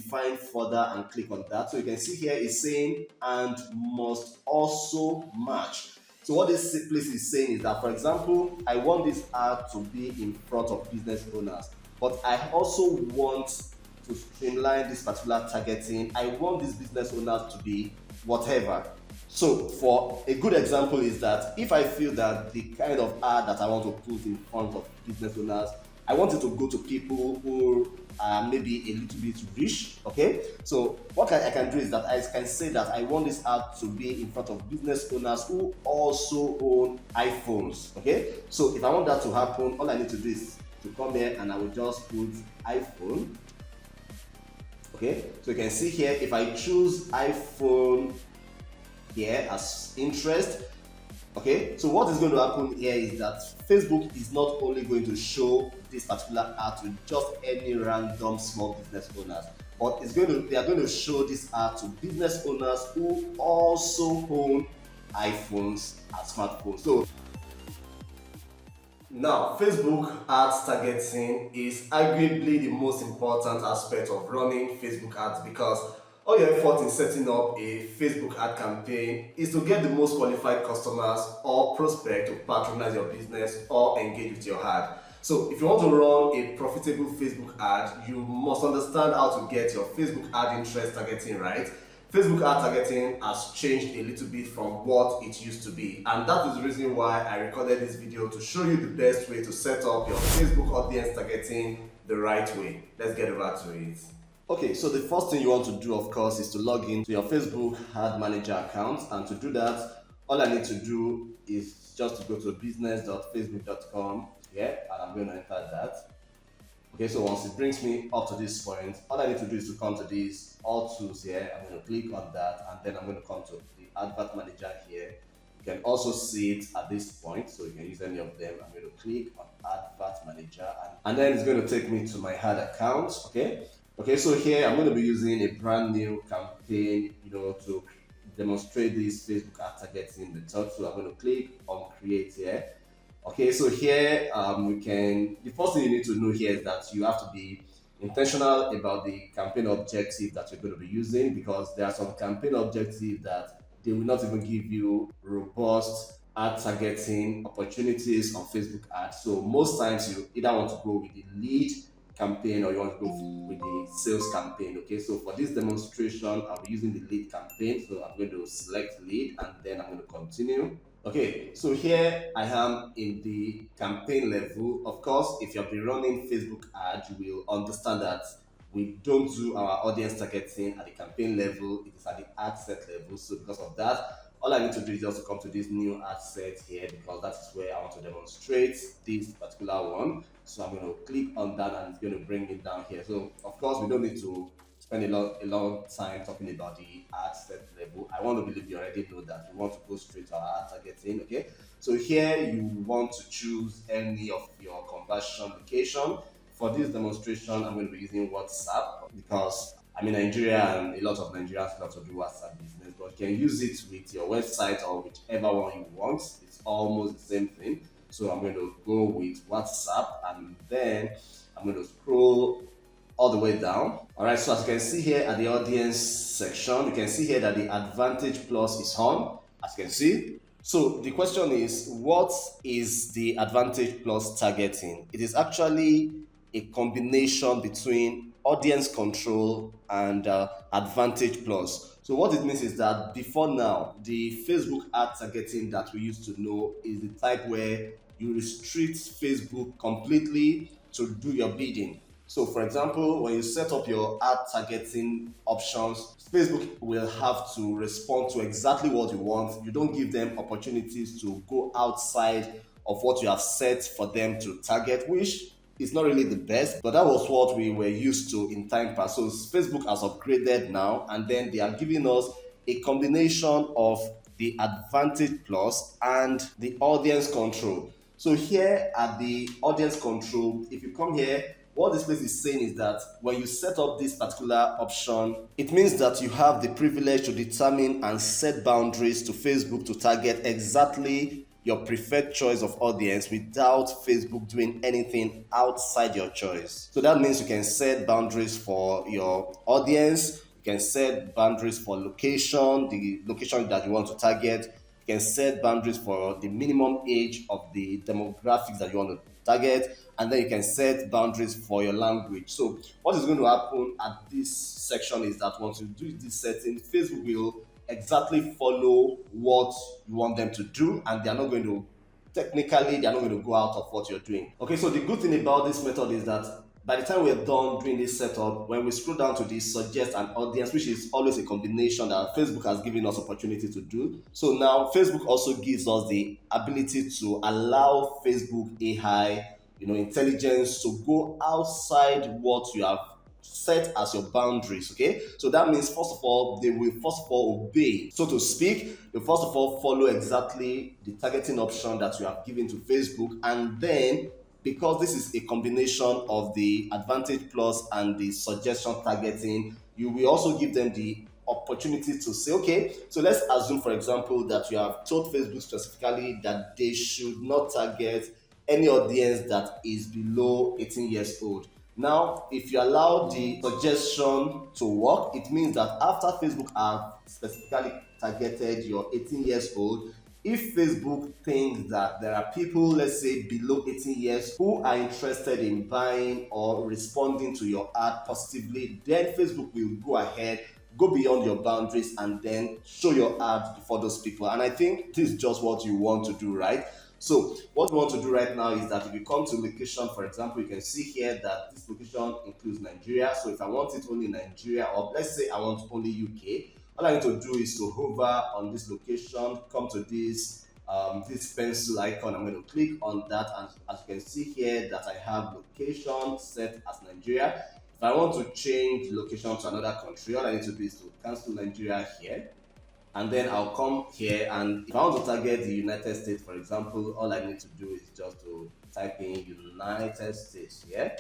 define further and click on that. So you can see here it's saying and must also match. So what this place is saying is that, for example, I want this ad to be in front of business owners, but I also want to streamline this particular targeting. I want these business owners to be whatever. So for a good example is that if I feel that the kind of ad that I want to put in front of business owners, I want it to go to people who are maybe a little bit rich, okay? So what I can do is that I can say that I want this ad to be in front of business owners who also own iPhones, okay? So if I want that to happen, all I need to do is to come here and I will just put iPhone, okay? So you can see here, if I choose iPhone here as interest, okay, so what is going to happen here is that Facebook is not only going to show this particular ad to just any random small business owners, but they are going to show this ad to business owners who also own iPhones and smartphones. So now, Facebook ads targeting is arguably the most important aspect of running Facebook ads, because all your effort in setting up a Facebook ad campaign is to get the most qualified customers or prospect to patronize your business or engage with your ad. So if you want to run a profitable Facebook ad, you must understand how to get your Facebook ad interest targeting right. Facebook ad targeting has changed a little bit from what it used to be, and that is the reason why I recorded this video, to show you the best way to set up your Facebook audience targeting the right way. Let's get over to it. Okay, so the first thing you want to do, of course, is to log into your Facebook Ad Manager account, and to do that, all I need to do is just to go to business.facebook.com here, and I'm going to enter that. Okay, so once it brings me up to this point, all I need to do is to come to these all tools here. I'm going to click on that, and then I'm going to come to the Advert Manager here. You can also see it at this point, so you can use any of them. I'm going to click on Advert Manager, and then it's going to take me to my ad account. Okay, so here I'm going to be using a brand new campaign, to demonstrate this Facebook ad targeting method. So I'm going to click on Create here. Okay, so here the first thing you need to know here is that you have to be intentional about the campaign objective that you're going to be using, because there are some campaign objectives that they will not even give you robust ad targeting opportunities on Facebook ads. So most times you either want to go with the lead campaign or you want to go with the sales campaign. Okay, so for this demonstration, I'll be using the lead campaign. So I'm going to select lead, and then I'm going to continue. Okay, so here I am in the campaign level. Of course, if you've been running Facebook ads, you will understand that we don't do our audience targeting at the campaign level, it is at the ad set level. So because of that, all I need to do is just to come to this new ad set here, because that is where I want to demonstrate this particular one. So I'm going to click on that, and it's going to bring it down here. So of course, we don't need to spend a long time talking about the ad set level. I want to believe you already know that. We want to go straight to our ad targeting. Okay, so here you want to choose any of your conversion location. For this demonstration, I'm going to be using WhatsApp, because I'm in Nigeria and a lot of Nigerians love to do WhatsApp business, but you can use it with your website or whichever one you want. It's almost the same thing. So I'm going to go with WhatsApp, and then I'm going to scroll all the way down. All right, so as you can see here at the audience section, you can see here that the Advantage Plus is on, as you can see. So the question is, what is the Advantage Plus targeting? It is actually a combination between audience control and Advantage Plus. So what it means is that before now, the Facebook ad targeting that we used to know is the type where you restrict Facebook completely to do your bidding. So for example, when you set up your ad targeting options, Facebook will have to respond to exactly what you want. You don't give them opportunities to go outside of what you have set for them to target, which is not really the best, but that was what we were used to in time past. So Facebook has upgraded now, and then they are giving us a combination of the Advantage Plus and the audience control. So here at the audience control, if you come here, what this place is saying is that when you set up this particular option, it means that you have the privilege to determine and set boundaries to Facebook to target exactly your preferred choice of audience without Facebook doing anything outside your choice. So that means you can set boundaries for your audience, you can set boundaries for location, the location that you want to target, you can set boundaries for the minimum age of the demographics that you want to target, and then you can set boundaries for your language. So what is going to happen at this section is that once you do this setting, Facebook will exactly follow what you want them to do, and they are not going to technically they are not going to go out of what you're doing. Okay, so the good thing about this method is that by the time we're done doing this setup, when we scroll down to the suggest an audience, which is always a combination that Facebook has given us opportunity to do. So now Facebook also gives us the ability to allow Facebook AI, intelligence to go outside what you have set as your boundaries. Okay, so that means first of all they will first of all obey, so to speak. They first of all follow exactly the targeting option that you have given to Facebook, and then because this is a combination of the advantage plus and the suggestion targeting, you will also give them the opportunity to say, okay, so let's assume for example that you have told Facebook specifically that they should not target any audience that is below 18 years old. Now, if you allow the suggestion to work, it means that after Facebook have specifically targeted your 18 years old, if Facebook thinks that there are people, let's say below 18 years, who are interested in buying or responding to your ad positively, then Facebook will go ahead, go beyond your boundaries, and then show your ad for those people. And I think this is just what you want to do, right? So what we want to do right now is that if you come to location, for example, you can see here that this location includes Nigeria. So if I want it only Nigeria, or let's say I want only UK, all I need to do is to hover on this location, come to this pencil icon. I'm going to click on that, and as you can see here that I have location set as Nigeria. If I want to change location to another country, all I need to do is to cancel Nigeria here, and then I'll come here, and if I want to target the United States, for example, all I need to do is just to type in United States here.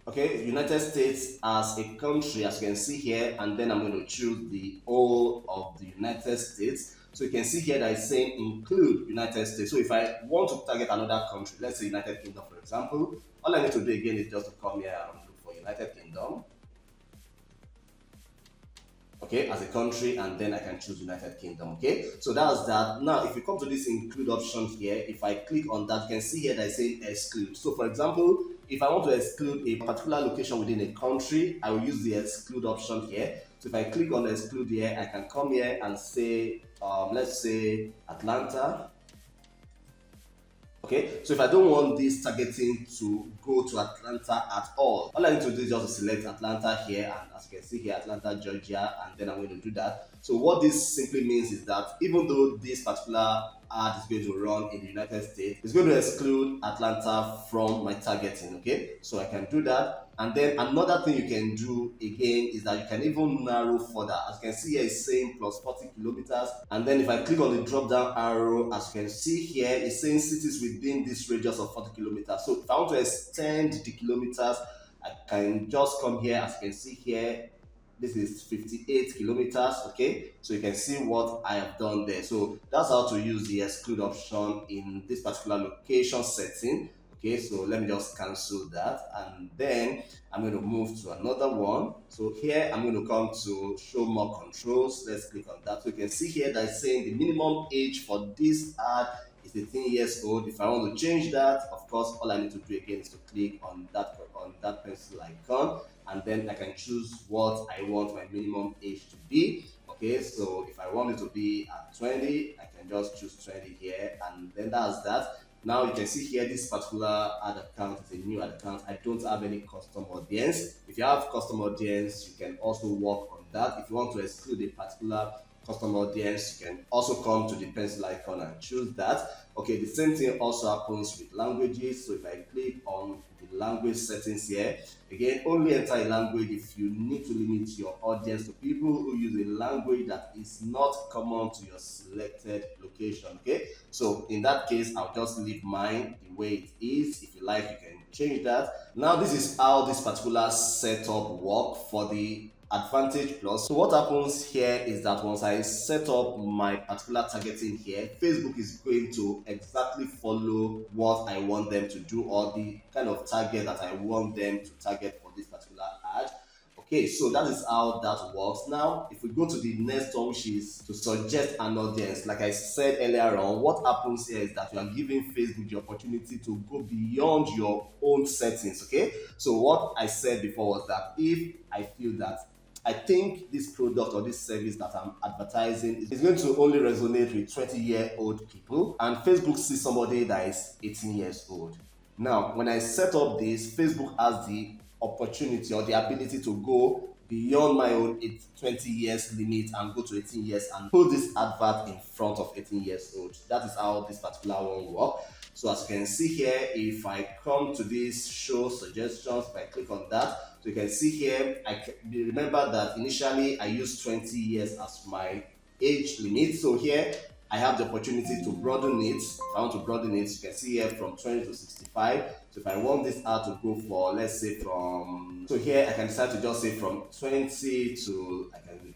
Okay, United States as a country, as you can see here, and then I'm going to choose the whole of the United States. So you can see here that it's saying include United States. So if I want to target another country, let's say United Kingdom, for example, all I need to do again is just to come here and look for United Kingdom. Okay, as a country, and then I can choose United Kingdom. Okay, so that's that. Now if you come to this include option here, if I click on that, you can see here that I say exclude. So for example, if I want to exclude a particular location within a country, I will use the exclude option here. So if I click on exclude here, I can come here and say let's say Atlanta. Okay, so if I don't want this targeting to go to Atlanta at all I need to do is just to select Atlanta here, and as you can see here, Atlanta, Georgia, and then I'm going to do that. So what this simply means is that even though this particular ad is going to run in the United States, it's going to exclude Atlanta from my targeting. Okay, so I can do that. And then another thing you can do again is that you can even narrow further. As you can see here, it's saying plus 40 kilometers. And then if I click on the drop down arrow, as you can see here, it's saying cities within this radius of 40 kilometers. So if I want to extend the kilometers, I can just come here. As you can see here, this is 58 kilometers. Okay, so you can see what I have done there. So that's how to use the exclude option in this particular location setting. Okay, so let me just cancel that, and then I'm going to move to another one. So here I'm going to come to show more controls. Let's click on that. So you can see here that it's saying the minimum age for this ad is 18 years old. If I want to change that, of course, all I need to do again is to click on that pencil icon, and then I can choose what I want my minimum age to be. Okay, so if I want it to be at 20, I can just choose 20 here, and then that's that. Now you can see here this particular ad account is a new ad account. I don't have any custom audience. If you have custom audience, you can also work on that. If you want to exclude a particular custom audience, you can also come to the pencil icon and choose that. Okay, the same thing also happens with languages. So if I click on the language settings here, again, only enter a language if you need to limit your audience to people who use a language that is not common to your selected location. Okay, so in that case, I'll just leave mine the way it is. If you like, you can change that. Now this is how this particular setup works for the advantage plus. So what happens here is that once I set up my particular targeting here, Facebook is going to exactly follow what I want them to do, or the kind of target that I want them to target for this particular ad. Okay, so that is how that works. Now, if we go to the next one, which is to suggest an audience, like I said earlier on, what happens here is that you are giving Facebook the opportunity to go beyond your own settings. Okay, so what I said before was that if I feel that I think this product or this service that I'm advertising is going to only resonate with 20-year-old people, and Facebook sees somebody that is 18 years old. Now, when I set up this, Facebook has the opportunity or the ability to go beyond my own 20 years limit and go to 18 years and put this advert in front of 18 years old. That is how this particular one works. So as you can see here, if I come to this show suggestions, if I click on that, so you can see here, remember that initially I used 20 years as my age limit. So here I have the opportunity to broaden it. If I want to broaden it, you can see here from 20 to 65. So if I want this ad to go for, let's say so here I can decide to just say from 20 to, I can,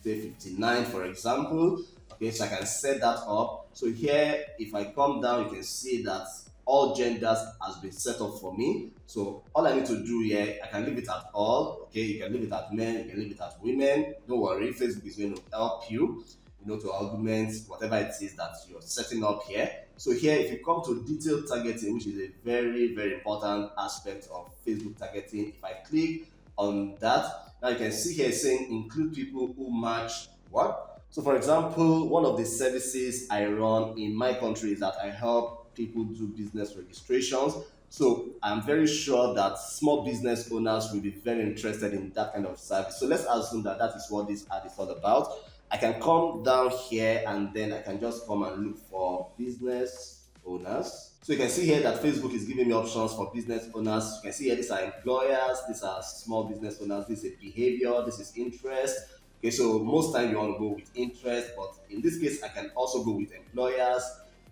say 59, for example. Okay, so I can set that up. So here, if I come down, you can see that all genders has been set up for me. So all I need to do here, I can leave it at all. Okay, you can leave it at men, you can leave it at women. Don't worry, Facebook is going to help you, to augment whatever it is that you're setting up here. So here, if you come to detailed targeting, which is a very, very important aspect of Facebook targeting, if I click on that, now you can see here saying include people who match what? So for example, one of the services I run in my country is that I help people do business registrations. So I'm very sure that small business owners will be very interested in that kind of service. So let's assume that that is what this ad is all about. I can come down here and then I can just come and look for business owners. So you can see here that Facebook is giving me options for business owners. You can see here these are employers, these are small business owners, this is behavior, this is interest. Okay, so most time you want to go with interest, but in this case, I can also go with employers.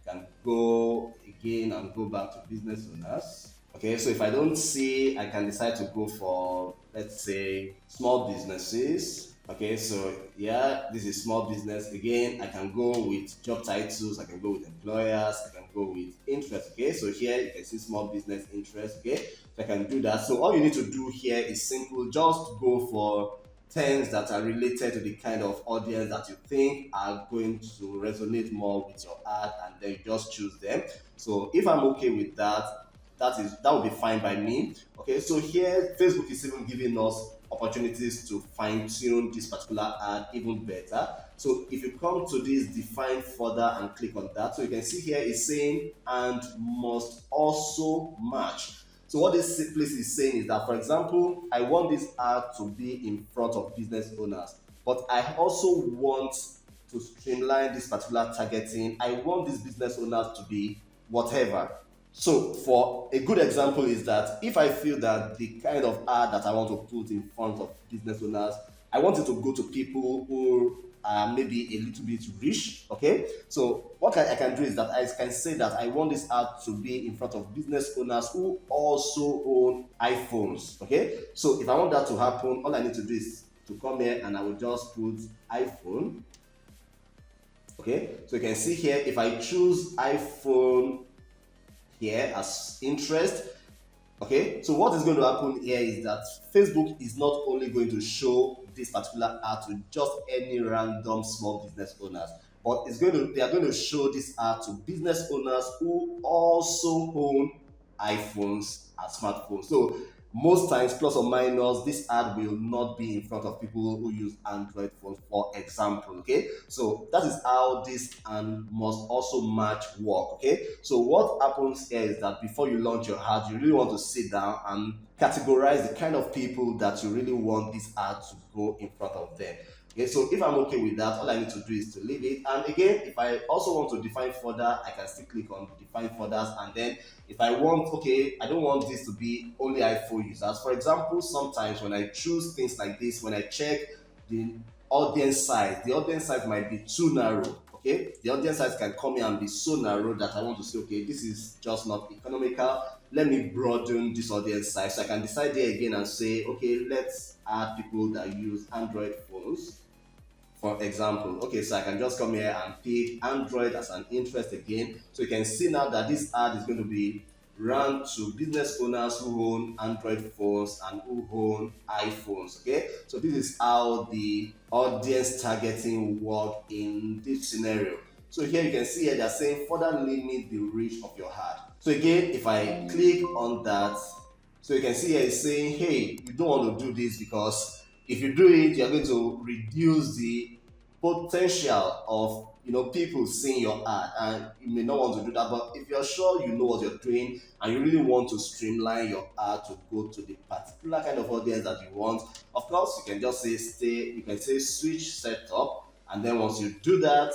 I can go again and go back to business owners. Okay, so if I don't see, I can decide to go for, let's say, small businesses. Okay, so yeah, this is small business. Again, I can go with job titles, I can go with employers, I can go with interest. Okay, so here you can see small business interest. Okay, so I can do that. So all you need to do here is simple, just go for terms that are related to the kind of audience that you think are going to resonate more with your ad, and then you just choose them. So if I'm okay with that, that will be fine by me. Okay, so here Facebook is even giving us opportunities to fine-tune this particular ad even better. So if you come to this define further and click on that, so you can see here it's saying and must also match. So what this place is saying is that, for example, I want this ad to be in front of business owners, but I also want to streamline this particular targeting. I want these business owners to be whatever. So for a good example is that if I feel that the kind of ad that I want to put in front of business owners, I want it to go to people who are maybe a little bit rich. Okay, so what I can do is that I can say that I want this ad to be in front of business owners who also own iPhones. Okay, so if I want that to happen, all I need to do is to come here and I will just put iPhone. Okay, so you can see here, if I choose iPhone here as interest, okay, so what is going to happen here is that Facebook is not only going to show this particular ad to just any random small business owners, but they are going to show this ad to business owners who also own iPhones and smartphones. So most times, plus or minus, this ad will not be in front of people who use Android phones, for example. Okay, so that is how this and must also match work. Okay, so what happens here is that before you launch your ad, you really want to sit down and categorize the kind of people that you really want this ad to go in front of them. Okay, so if I'm okay with that, all I need to do is to leave it. And again, if I also want to define further, I can still click on define further. And then if I want, okay, I don't want this to be only iPhone users. For example, sometimes when I choose things like this, when I check the audience size, the audience size might be too narrow. Okay, the audience size can come here and be so narrow that I want to say, okay, this is just not economical. let me broaden this audience size. So I can decide there again and say, okay, let's add people that use Android phones, for example. Okay, so I can just come here and pick Android as an interest again. So you can see now that this ad is going to be run to business owners who own Android phones and who own iPhones. Okay, so this is how the audience targeting work in this scenario. So here you can see here they're saying further limit the reach of your ad. So again, if I click on that, so you can see here it's saying, hey, you don't want to do this because if you do it, you're going to reduce the potential of people seeing your ad, and you may not want to do that. But if you're sure you know what you're doing and you really want to streamline your ad to go to the particular kind of audience that you want, of course you can just say you can say switch setup, and then once you do that,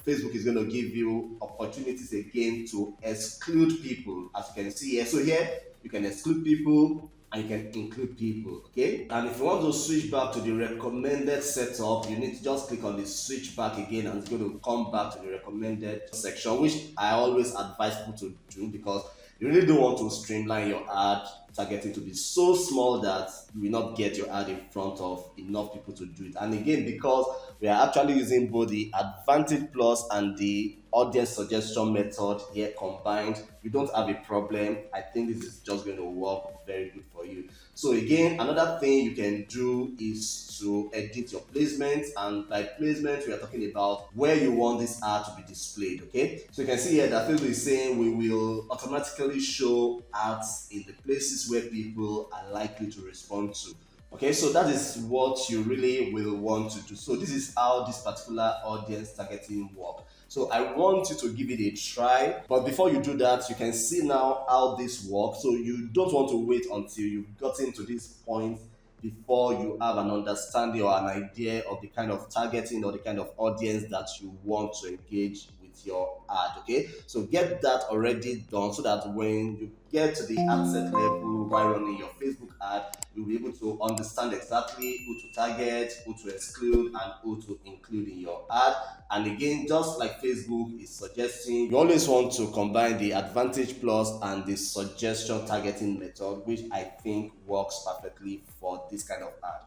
Facebook is going to give you opportunities again to exclude people, as you can see here. So here you can exclude people and you can include people, okay? And if you want to switch back to the recommended setup, you need to just click on the switch back again, and it's going to come back to the recommended section, which I always advise people to do because you really don't want to streamline your ad targeting to be so small that you will not get your ad in front of enough people to do it. And again, because we are actually using both the Advantage Plus and the audience suggestion method here combined, you don't have a problem. I think this is just going to work very good for you. So again, another thing you can do is to edit your placement, and by placement we are talking about where you want this ad to be displayed. Okay, so you can see here that Facebook is saying we will automatically show ads in the places where people are likely to respond to. Okay, so that is what you really will want to do. So this is how this particular audience targeting works. So I want you to give it a try, but before you do that, you can see now how this works. So you don't want to wait until you've gotten to this point before you have an understanding or an idea of the kind of targeting or the kind of audience that you want to engage with your ad. Okay, so get that already done so that when you get to the ad set level while running your Facebook ad, you'll be able to understand exactly who to target, who to exclude, and who to include in your ad. And again, just like Facebook is suggesting, you always want to combine the Advantage Plus and the suggestion targeting method, which I think works perfectly for this kind of ad.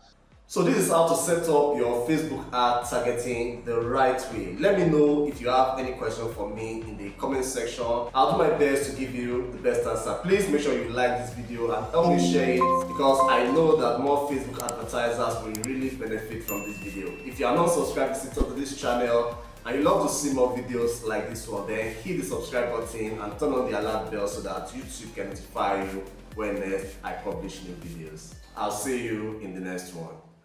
So this is how to set up your Facebook ad targeting the right way. Let me know if you have any question for me in the comment section. I'll do my best to give you the best answer. Please make sure you like this video and help me share it, because I know that more Facebook advertisers will really benefit from this video. If you are not subscribed to this channel and you love to see more videos like this one, then hit the subscribe button and turn on the alert bell so that YouTube can notify you when I publish new videos. I'll see you in the next one.